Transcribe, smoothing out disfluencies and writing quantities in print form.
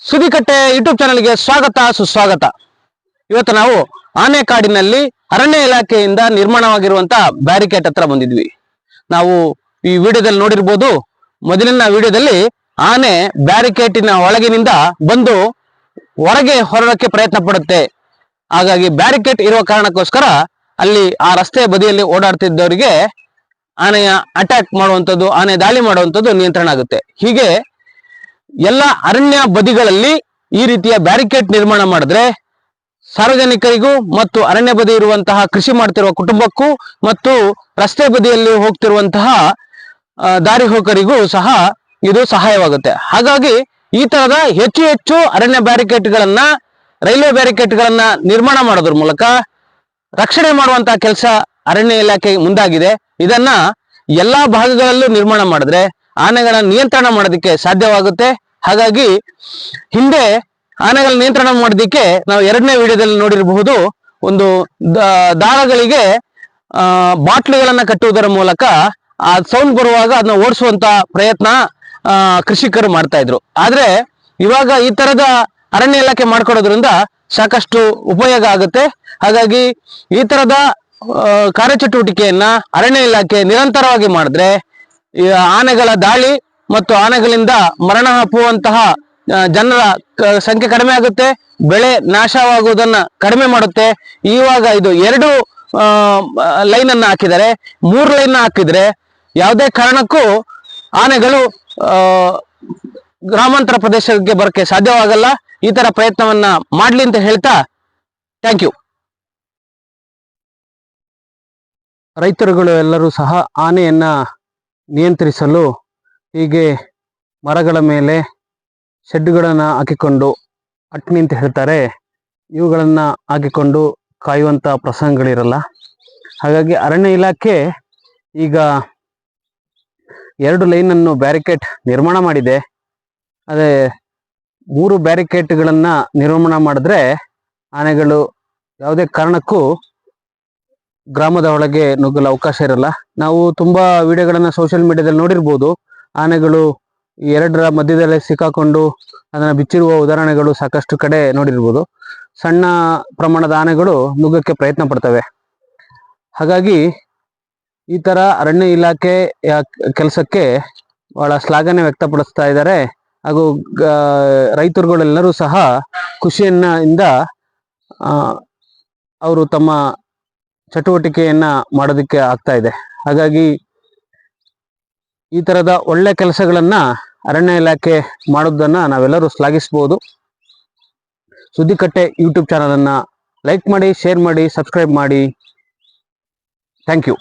ಸುದಿಕಟ್ಟೆ YouTube ಚಾನೆಲ್ಗೆ ಸ್ವಾಗತ ಸುಸ್ವಾಗತ. ಇವತ್ತು ನಾವು ಆನೆಕಾಡಿನಲ್ಲಿ ಅರಣ್ಯ ಇಲಾಖೆಯಿಂದ ನಿರ್ಮಾಣವಾಗಿರುವಂತಹ ಬ್ಯಾರಿಕೇಡ್ ಹತ್ರ ಬಂದಿದ್ವಿ. ನಾವು ಈ ವಿಡಿಯೋದಲ್ಲಿ ನೋಡಿರ್ಬೋದು, ಮೊದಲಿನ ವಿಡಿಯೋದಲ್ಲಿ ಆನೆ ಬ್ಯಾರಿಕೇಟಿನ ಒಳಗಿನಿಂದ ಬಂದು ಹೊರಗೆ ಹೊರಡಕ್ಕೆ ಪ್ರಯತ್ನ ಪಡುತ್ತೆ. ಹಾಗಾಗಿ ಬ್ಯಾರಿಕೇಡ್ ಇರುವ ಕಾರಣಕ್ಕೋಸ್ಕರ ಅಲ್ಲಿ ಆ ರಸ್ತೆ ಬದಿಯಲ್ಲಿ ಓಡಾಡ್ತಿದ್ದವರಿಗೆ ಆನೆಯ ಅಟ್ಯಾಕ್ ಮಾಡುವಂಥದ್ದು, ಆನೆ ದಾಳಿ ಮಾಡುವಂಥದ್ದು ನಿಯಂತ್ರಣ ಆಗುತ್ತೆ. ಹೀಗೆ ಎಲ್ಲ ಅರಣ್ಯ ಬದಿಗಳಲ್ಲಿ ಈ ರೀತಿಯ ಬ್ಯಾರಿಕೇಡ್ ನಿರ್ಮಾಣ ಮಾಡಿದ್ರೆ ಸಾರ್ವಜನಿಕರಿಗೂ ಮತ್ತು ಅರಣ್ಯ ಬದಿ ಇರುವಂತಹ ಕೃಷಿ ಮಾಡ್ತಿರುವ ಕುಟುಂಬಕ್ಕೂ ಮತ್ತು ರಸ್ತೆ ಬದಿಯಲ್ಲಿ ಹೋಗ್ತಿರುವಂತಹ ದಾರಿ ಹೋಕರಿಗೂ ಸಹ ಇದು ಸಹಾಯವಾಗುತ್ತೆ. ಹಾಗಾಗಿ ಈ ತರದ ಹೆಚ್ಚು ಹೆಚ್ಚು ಅರಣ್ಯ ಬ್ಯಾರಿಕೇಡ್ಗಳನ್ನ, ರೈಲ್ವೆ ಬ್ಯಾರಿಕೇಡ್ಗಳನ್ನ ನಿರ್ಮಾಣ ಮಾಡೋದ್ರ ಮೂಲಕ ರಕ್ಷಣೆ ಮಾಡುವಂತಹ ಕೆಲಸ ಅರಣ್ಯ ಇಲಾಖೆ ಮುಂದಾಗಿದೆ. ಇದನ್ನ ಎಲ್ಲಾ ಭಾಗಗಳಲ್ಲೂ ನಿರ್ಮಾಣ ಮಾಡಿದ್ರೆ ಆನೆಗಳ ನಿಯಂತ್ರಣ ಮಾಡೋದಕ್ಕೆ ಸಾಧ್ಯವಾಗುತ್ತೆ. ಹಾಗಾಗಿ ಹಿಂದೆ ಆನೆಗಳ ನಿಯಂತ್ರಣ ಮಾಡೋದಕ್ಕೆ ನಾವು ಎರಡನೇ ವಿಡಿಯೋದಲ್ಲಿ ನೋಡಿರಬಹುದು, ಒಂದು ದಾರಗಳಿಗೆ ಬಾಟ್ಲಿಗಳನ್ನ ಕಟ್ಟುವುದರ ಮೂಲಕ ಆ ಸೌಂಡ್ ಬರುವಾಗ ಅದನ್ನ ಓಡಿಸುವಂತ ಪ್ರಯತ್ನ ಕೃಷಿಕರು ಮಾಡ್ತಾ ಇದ್ರು. ಆದ್ರೆ ಇವಾಗ ಈ ತರದ ಅರಣ್ಯ ಇಲಾಖೆ ಮಾಡ್ಕೊಡೋದ್ರಿಂದ ಸಾಕಷ್ಟು ಉಪಯೋಗ ಆಗುತ್ತೆ. ಹಾಗಾಗಿ ಈ ತರದ ಕಾರ್ಯಚಟುವಟಿಕೆಯನ್ನ ಅರಣ್ಯ ಇಲಾಖೆ ನಿರಂತರವಾಗಿ ಮಾಡಿದ್ರೆ ಆನೆಗಳ ದಾಳಿ ಮತ್ತು ಆನೆಗಳಿಂದ ಮರಣ ಅಪ್ಪುವಂತಹ ಜನರ ಸಂಖ್ಯೆ ಕಡಿಮೆ ಆಗುತ್ತೆ, ಬೆಳೆ ನಾಶವಾಗುವುದನ್ನ ಕಡಿಮೆ ಮಾಡುತ್ತೆ. ಇವಾಗ ಇದು 2 ಲೈನ್ ಅನ್ನ ಹಾಕಿದರೆ 3 ಲೈನ್ ಹಾಕಿದ್ರೆ ಯಾವುದೇ ಕಾರಣಕ್ಕೂ ಆನೆಗಳು ಗ್ರಾಮಾಂತರ ಪ್ರದೇಶಕ್ಕೆ ಬರಕ್ಕೆ ಸಾಧ್ಯವಾಗಲ್ಲ. ಈ ತರ ಪ್ರಯತ್ನವನ್ನ ಮಾಡ್ಲಿ ಅಂತ ಹೇಳ್ತಾ ಥ್ಯಾಂಕ್ ಯು. ರೈತರುಗಳು ಎಲ್ಲರೂ ಸಹ ಆನೆಯನ್ನ ನಿಯಂತ್ರಿಸಲು ಹೀಗೆ ಮರಗಳ ಮೇಲೆ ಶೆಡ್ಡುಗಳನ್ನು ಹಾಕಿಕೊಂಡು ಅಟ್ನಿ ಅಂತ ಹೇಳ್ತಾರೆ, ಇವುಗಳನ್ನ ಹಾಕಿಕೊಂಡು ಕಾಯುವಂತ ಪ್ರಸಂಗಗಳಿರಲ್ಲ. ಹಾಗಾಗಿ ಅರಣ್ಯ ಇಲಾಖೆ ಈಗ 2 ಲೈನನ್ನು ಬ್ಯಾರಿಕೇಡ್ ನಿರ್ಮಾಣ ಮಾಡಿದೆ. ಅದೇ 3 ಬ್ಯಾರಿಕೇಡ್ಗಳನ್ನ ನಿರ್ಮಾಣ ಮಾಡಿದ್ರೆ ಆನೆಗಳು ಯಾವುದೇ ಕಾರಣಕ್ಕೂ ಗ್ರಾಮದ ಒಳಗೆ ನುಗ್ಗಲು ಅವಕಾಶ ಇರಲ್ಲ. ನಾವು ತುಂಬಾ ವಿಡಿಯೋಗಳನ್ನ ಸೋಷಿಯಲ್ ಮೀಡಿಯಾದಲ್ಲಿ ನೋಡಿರ್ಬೋದು. ಆನೆಗಳು 2ರ ಮಧ್ಯದಲ್ಲೇ ಸಿಕ್ಕಾಕೊಂಡು ಅದನ್ನ ಬಿಚ್ಚಿರುವ ಉದಾಹರಣೆಗಳು ಸಾಕಷ್ಟು ಕಡೆ ನೋಡಿರ್ಬೋದು. ಸಣ್ಣ ಪ್ರಮಾಣದ ಆನೆಗಳು ನುಗ್ಗಕ್ಕೆ ಪ್ರಯತ್ನ ಪಡ್ತವೆ. ಹಾಗಾಗಿ ಈ ತರ ಅರಣ್ಯ ಇಲಾಖೆ ಕೆಲಸಕ್ಕೆ ಬಹಳ ಶ್ಲಾಘನೆ ವ್ಯಕ್ತಪಡಿಸ್ತಾ ಇದ್ದಾರೆ. ಹಾಗೂ ರೈತರುಗಳೆಲ್ಲರೂ ಸಹ ಖುಷಿಯಿಂದ ಅವರು ತಮ್ಮ ಚಟುವಟಿಕೆಯನ್ನ ಮಾಡೋದಕ್ಕೆ ಆಗ್ತಾ ಇದೆ. ಹಾಗಾಗಿ ಈ ತರದ ಒಳ್ಳೆ ಕೆಲಸಗಳನ್ನ ಅರಣ್ಯ ಇಲಾಖೆ ಮಾಡೋದನ್ನ ನಾವೆಲ್ಲರೂ ಶ್ಲಾಘಿಸಬಹುದು. ಸುದ್ದಿಕಟ್ಟೆ ಯೂಟ್ಯೂಬ್ ಚಾನಲ್ ಅನ್ನ ಲೈಕ್ ಮಾಡಿ, ಶೇರ್ ಮಾಡಿ, ಸಬ್ಸ್ಕ್ರೈಬ್ ಮಾಡಿ. Thank you.